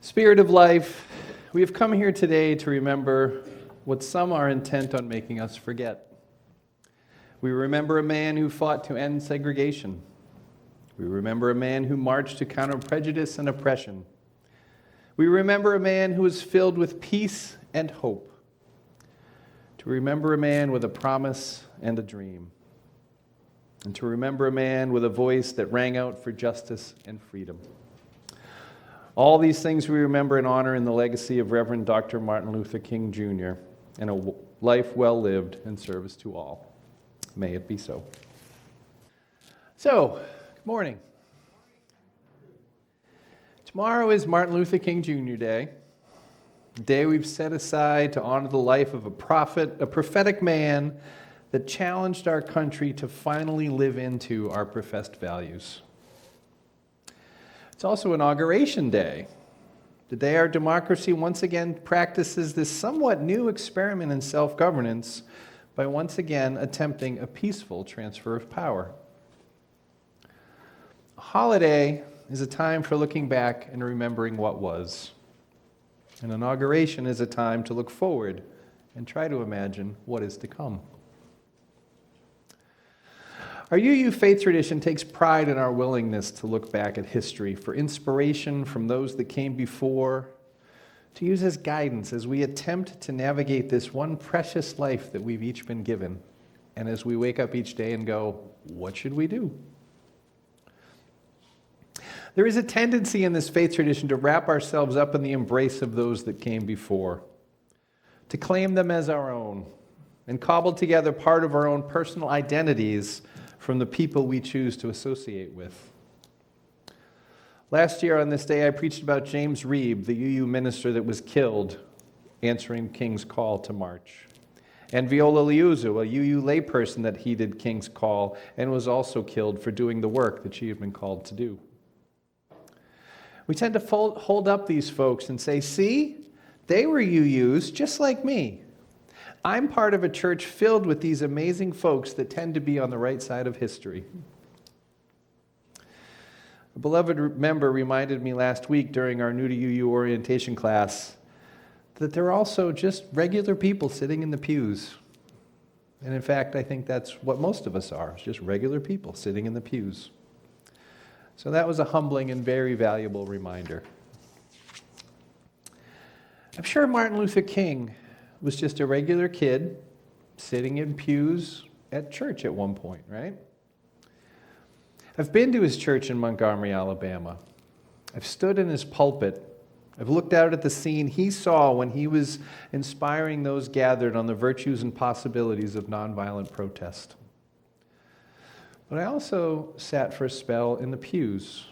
Spirit of life, we have come here today to remember what some are intent on making us forget. We remember a man who fought to end segregation. We remember a man who marched to counter prejudice and oppression. We remember a man who was filled with peace and hope. To remember a man with a promise and a dream. And to remember a man with a voice that rang out for justice and freedom. All these things we remember and honor in the legacy of Reverend Dr. Martin Luther King Jr. and a life well lived in service to all. May it be so. So, good morning. Tomorrow is Martin Luther King Jr. Day, a day we've set aside to honor the life of a prophet, a prophetic man that challenged our country to finally live into our professed values. It's also Inauguration Day, the day our democracy once again practices this somewhat new experiment in self-governance by once again attempting a peaceful transfer of power. A holiday is a time for looking back and remembering what was. An inauguration is a time to look forward and try to imagine what is to come. Our UU faith tradition takes pride in our willingness to look back at history for inspiration from those that came before, to use as guidance as we attempt to navigate this one precious life that we've each been given, and as we wake up each day and go, what should we do? There is a tendency in this faith tradition to wrap ourselves up in the embrace of those that came before, to claim them as our own, and cobble together part of our own personal identities from the people we choose to associate with. Last year on this day, I preached about James Reeb, the UU minister that was killed answering King's call to march, and Viola Liuzzo, a UU layperson that heeded King's call and was also killed for doing the work that she had been called to do. We tend to hold up these folks and say, see, they were UUs just like me. I'm part of a church filled with these amazing folks that tend to be on the right side of history. A beloved member reminded me last week during our New to UU orientation class that they're also just regular people sitting in the pews. And in fact, I think that's what most of us are, just regular people sitting in the pews. So that was a humbling and very valuable reminder. I'm sure Martin Luther King was just a regular kid sitting in pews at church at one point, right? I've been to his church in Montgomery, Alabama. I've stood in his pulpit. I've looked out at the scene he saw when he was inspiring those gathered on the virtues and possibilities of nonviolent protest. But I also sat for a spell in the pews.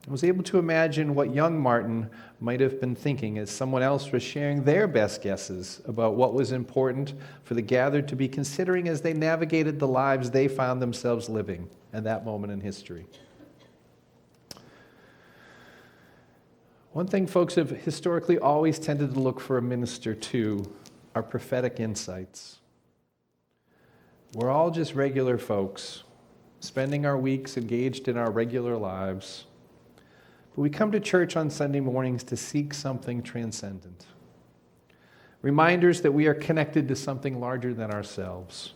I was able to imagine what young Martin might have been thinking as someone else was sharing their best guesses about what was important for the gathered to be considering as they navigated the lives they found themselves living at that moment in history. One thing folks have historically always tended to look for a minister to are prophetic insights. We're all just regular folks, spending our weeks engaged in our regular lives. But we come to church on Sunday mornings to seek something transcendent. Reminders that we are connected to something larger than ourselves.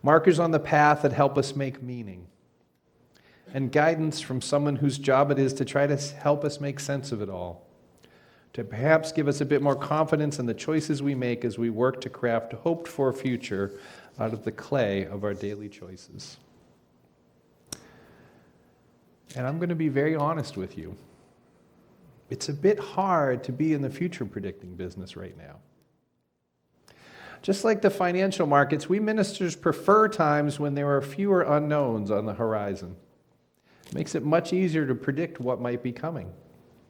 Markers on the path that help us make meaning. And guidance from someone whose job it is to try to help us make sense of it all. To perhaps give us a bit more confidence in the choices we make as we work to craft a hoped-for future out of the clay of our daily choices. And I'm going to be very honest with you. It's a bit hard to be in the future predicting business right now. Just like the financial markets, we ministers prefer times when there are fewer unknowns on the horizon. It makes it much easier to predict what might be coming.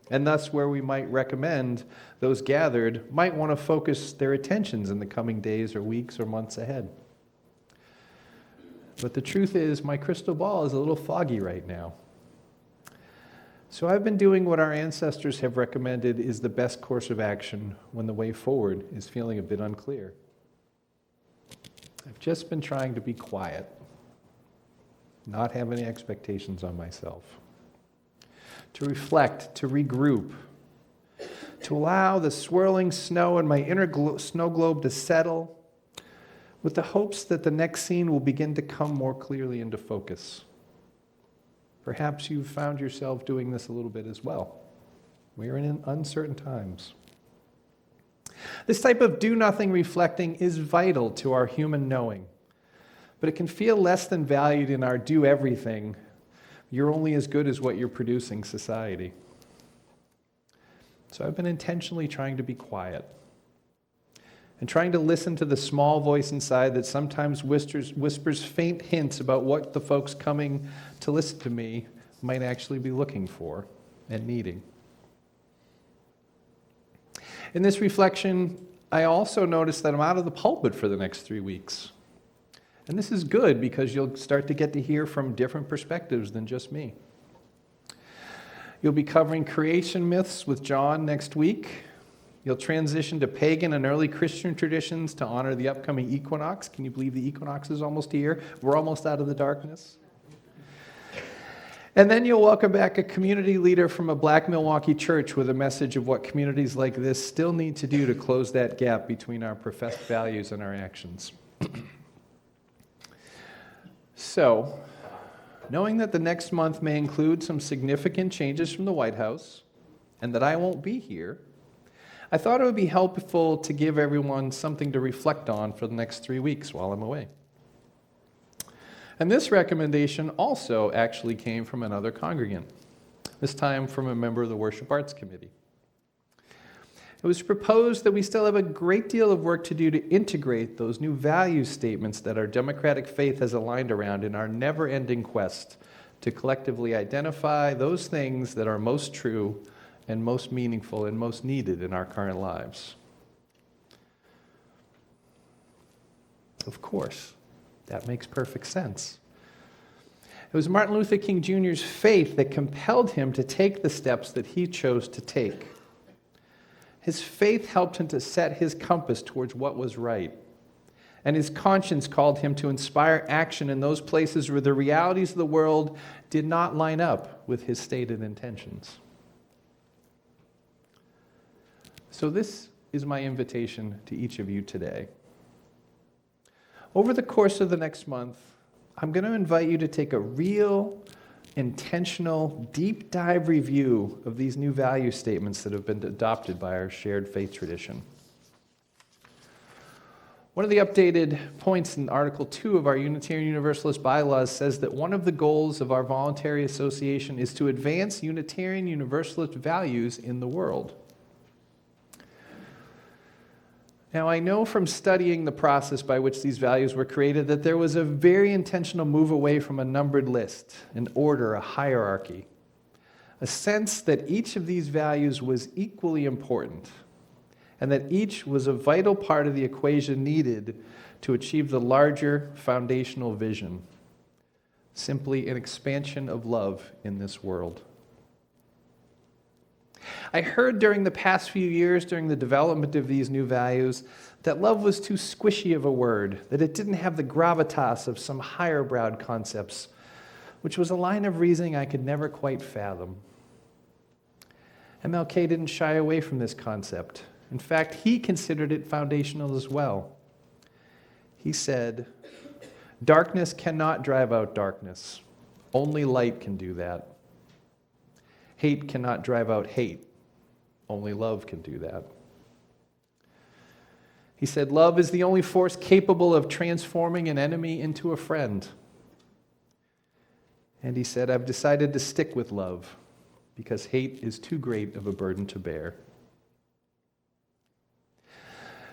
And thus where we might recommend those gathered might want to focus their attentions in the coming days or weeks or months ahead. But the truth is, my crystal ball is a little foggy right now. So I've been doing what our ancestors have recommended is the best course of action when the way forward is feeling a bit unclear. I've just been trying to be quiet, not have any expectations on myself, to reflect, to regroup, to allow the swirling snow in my inner snow globe to settle, with the hopes that the next scene will begin to come more clearly into focus. Perhaps you've found yourself doing this a little bit as well. We are in uncertain times. This type of do-nothing reflecting is vital to our human knowing, but it can feel less than valued in our do-everything, you're only as good as what you're producing society. So I've been intentionally trying to be quiet and trying to listen to the small voice inside that sometimes whispers faint hints about what the folks coming to listen to me might actually be looking for and needing. In this reflection, I also noticed that I'm out of the pulpit for the next 3 weeks. And this is good because you'll start to get to hear from different perspectives than just me. You'll be covering creation myths with John next week. You'll transition to pagan and early Christian traditions to honor the upcoming equinox. Can you believe the equinox is almost here? We're almost out of the darkness. And then you'll welcome back a community leader from a Black Milwaukee church with a message of what communities like this still need to do to close that gap between our professed values and our actions. So, knowing that the next month may include some significant changes from the White House and that I won't be here, I thought it would be helpful to give everyone something to reflect on for the next 3 weeks while I'm away. And this recommendation also actually came from another congregant, this time from a member of the Worship Arts Committee. It was proposed that we still have a great deal of work to do to integrate those new value statements that our democratic faith has aligned around in our never-ending quest to collectively identify those things that are most true and most meaningful and most needed in our current lives. Of course, that makes perfect sense. It was Martin Luther King Jr.'s faith that compelled him to take the steps that he chose to take. His faith helped him to set his compass towards what was right. And his conscience called him to inspire action in those places where the realities of the world did not line up with his stated intentions. So this is my invitation to each of you today. Over the course of the next month, I'm going to invite you to take a real, intentional, deep dive review of these new value statements that have been adopted by our shared faith tradition. One of the updated points in Article 2 of our Unitarian Universalist bylaws says that one of the goals of our voluntary association is to advance Unitarian Universalist values in the world. Now, I know from studying the process by which these values were created that there was a very intentional move away from a numbered list, an order, a hierarchy, a sense that each of these values was equally important, and that each was a vital part of the equation needed to achieve the larger foundational vision, simply an expansion of love in this world. I heard during the past few years, during the development of these new values, that love was too squishy of a word, that it didn't have the gravitas of some higher-browed concepts, which was a line of reasoning I could never quite fathom. MLK didn't shy away from this concept. In fact, he considered it foundational as well. He said, "Darkness cannot drive out darkness. Only light can do that. Hate cannot drive out hate. Only love can do that." He said, "Love is the only force capable of transforming an enemy into a friend." And he said, "I've decided to stick with love because hate is too great of a burden to bear."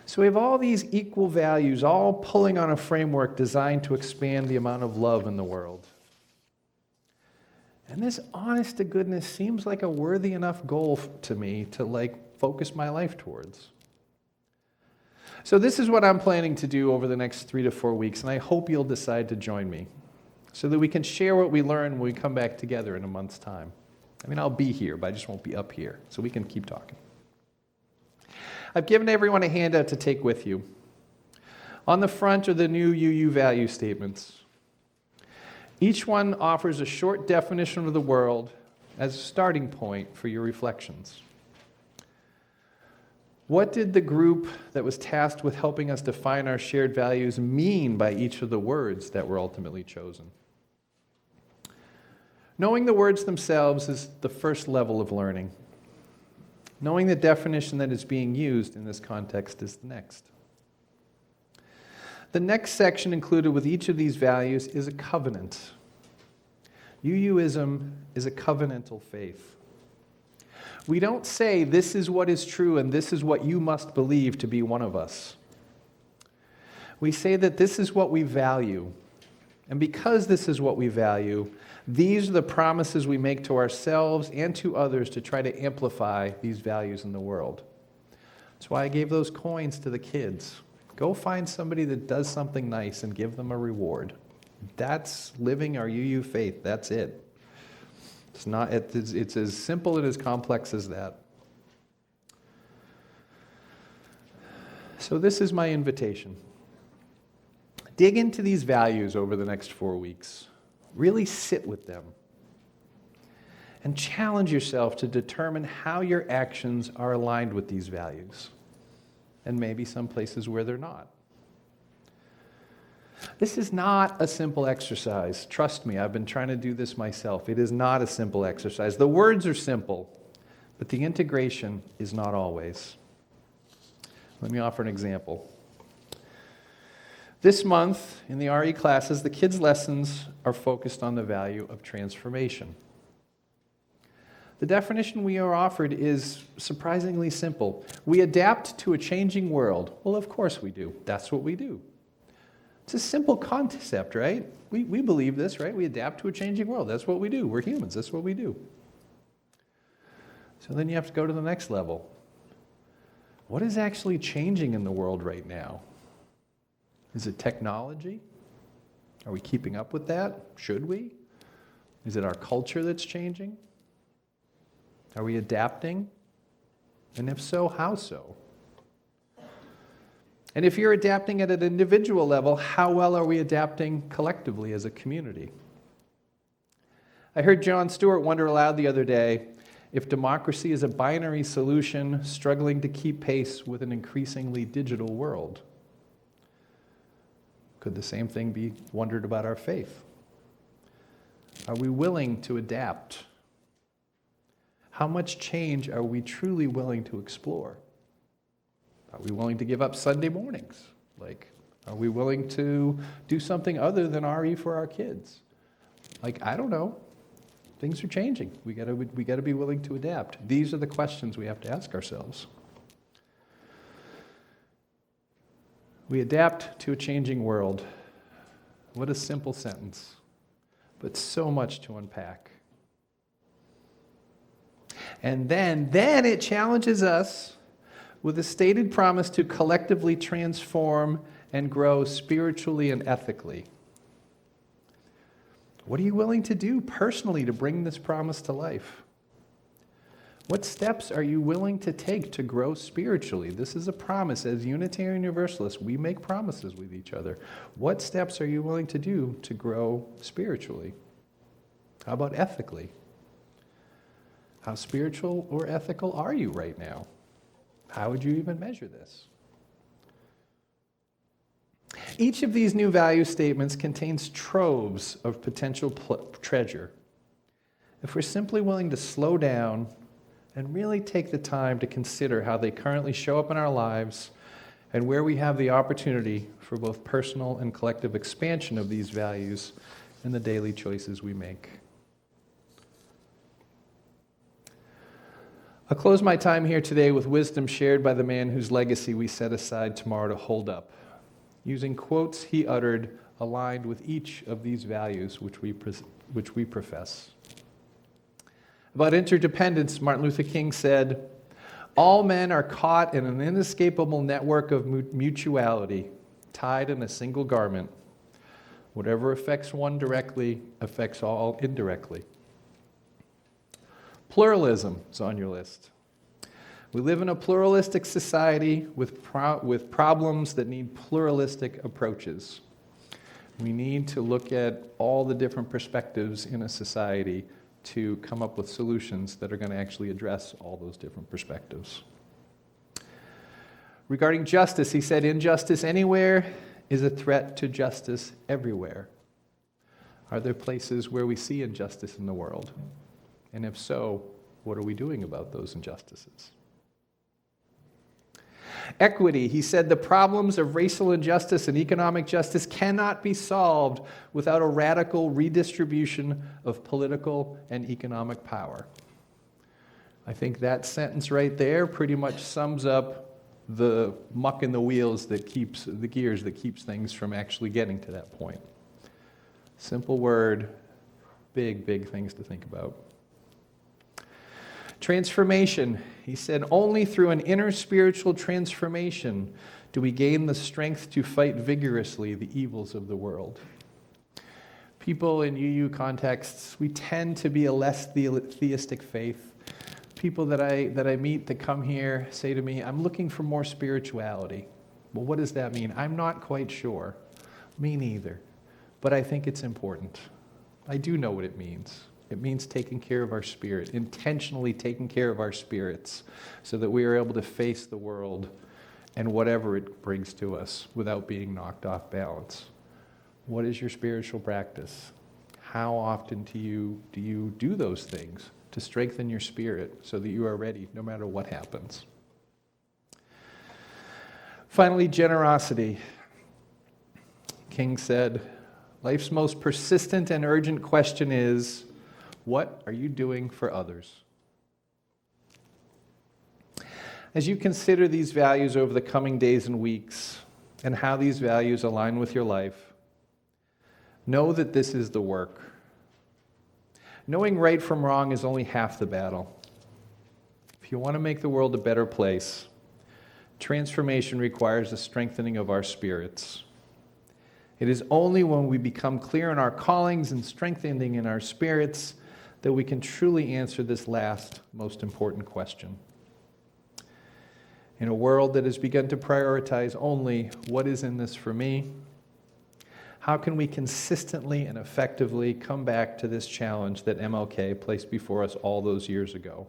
So we have all these equal values, all pulling on a framework designed to expand the amount of love in the world. And this, honest to goodness, seems like a worthy enough goal to me to focus my life towards. So this is what I'm planning to do over the next 3 to 4 weeks, and I hope you'll decide to join me so that we can share what we learn when we come back together in a month's time. I mean, I'll be here, but I just won't be up here, so we can keep talking. I've given everyone a handout to take with you. On the front are the new UU value statements. Each one offers a short definition of the world as a starting point for your reflections. What did the group that was tasked with helping us define our shared values mean by each of the words that were ultimately chosen? Knowing the words themselves is the first level of learning. Knowing the definition that is being used in this context is the next. The next section included with each of these values is a covenant. UUism is a covenantal faith. We don't say this is what is true and this is what you must believe to be one of us. We say that this is what we value. And because this is what we value, these are the promises we make to ourselves and to others to try to amplify these values in the world. That's why I gave those coins to the kids. Go find somebody that does something nice and give them a reward. That's living our UU faith. That's it. It's as simple and as complex as that. So this is my invitation. Dig into these values over the next 4 weeks. Really sit with them. And challenge yourself to determine how your actions are aligned with these values. And maybe some places where they're not. This is not a simple exercise. Trust me, I've been trying to do this myself. It is not a simple exercise. The words are simple, but the integration is not always. Let me offer an example. This month, in the RE classes, the kids' lessons are focused on the value of transformation. The definition we are offered is surprisingly simple. We adapt to a changing world. Well, of course we do. That's what we do. It's a simple concept, right? We believe this, right? We adapt to a changing world. That's what we do. We're humans. That's what we do. So then you have to go to the next level. What is actually changing in the world right now? Is it technology? Are we keeping up with that? Should we? Is it our culture that's changing? Are we adapting? And if so, how so? And if you're adapting at an individual level, how well are we adapting collectively as a community? I heard Jon Stewart wonder aloud the other day if democracy is a binary solution struggling to keep pace with an increasingly digital world. Could the same thing be wondered about our faith? Are we willing to adapt? How much change are we truly willing to explore? Are we willing to give up Sunday mornings? Are we willing to do something other than RE for our kids? I don't know. Things are changing. We got to be willing to adapt. These are the questions we have to ask ourselves. We adapt to a changing world. What a simple sentence, but so much to unpack. And then it challenges us with a stated promise to collectively transform and grow spiritually and ethically. What are you willing to do personally to bring this promise to life? What steps are you willing to take to grow spiritually? This is a promise. As Unitarian Universalists, we make promises with each other. What steps are you willing to do to grow spiritually? How about ethically? How spiritual or ethical are you right now? How would you even measure this? Each of these new value statements contains troves of potential treasure. If we're simply willing to slow down and really take the time to consider how they currently show up in our lives and where we have the opportunity for both personal and collective expansion of these values in the daily choices we make. I'll close my time here today with wisdom shared by the man whose legacy we set aside tomorrow to hold up, using quotes he uttered aligned with each of these values which we profess. About interdependence, Martin Luther King said, "All men are caught in an inescapable network of mutuality, tied in a single garment. Whatever affects one directly affects all indirectly." Pluralism is on your list. We live in a pluralistic society with problems that need pluralistic approaches. We need to look at all the different perspectives in a society to come up with solutions that are going to actually address all those different perspectives. Regarding justice, he said, injustice anywhere is a threat to justice everywhere. Are there places where we see injustice in the world? And if so, what are we doing about those injustices? Equity, he said, the problems of racial injustice and economic justice cannot be solved without a radical redistribution of political and economic power. I think that sentence right there pretty much sums up the muck in the wheels that keeps, the gears that keeps things from actually getting to that point. Simple word, big, big things to think about. Transformation. He said, only through an inner spiritual transformation do we gain the strength to fight vigorously the evils of the world. People in UU contexts, we tend to be a less theistic faith. People that I meet that come here say to me, I'm looking for more spirituality. Well, what does that mean? I'm not quite sure. Me neither. But I think it's important. I do know what it means. It means taking care of our spirit, intentionally taking care of our spirits, so that we are able to face the world and whatever it brings to us without being knocked off balance. What is your spiritual practice? How often do you do those things to strengthen your spirit so that you are ready no matter what happens? Finally, generosity. King said, life's most persistent and urgent question is, what are you doing for others? As you consider these values over the coming days and weeks, and how these values align with your life, know that this is the work. Knowing right from wrong is only half the battle. If you want to make the world a better place, transformation requires a strengthening of our spirits. It is only when we become clear in our callings and strengthening in our spirits that we can truly answer this last, most important question. In a world that has begun to prioritize only what is in this for me, how can we consistently and effectively come back to this challenge that MLK placed before us all those years ago?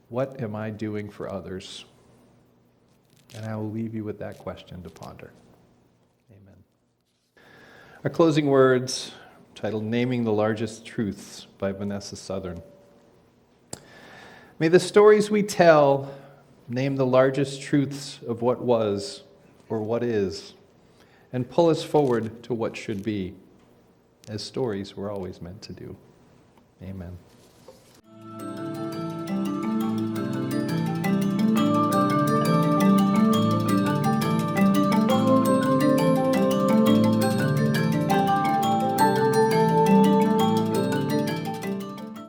What am I doing for others? And I will leave you with that question to ponder. Amen. Our closing words, titled Naming the Largest Truths by Vanessa Southern. May the stories we tell name the largest truths of what was or what is, and pull us forward to what should be, as stories were always meant to do. Amen.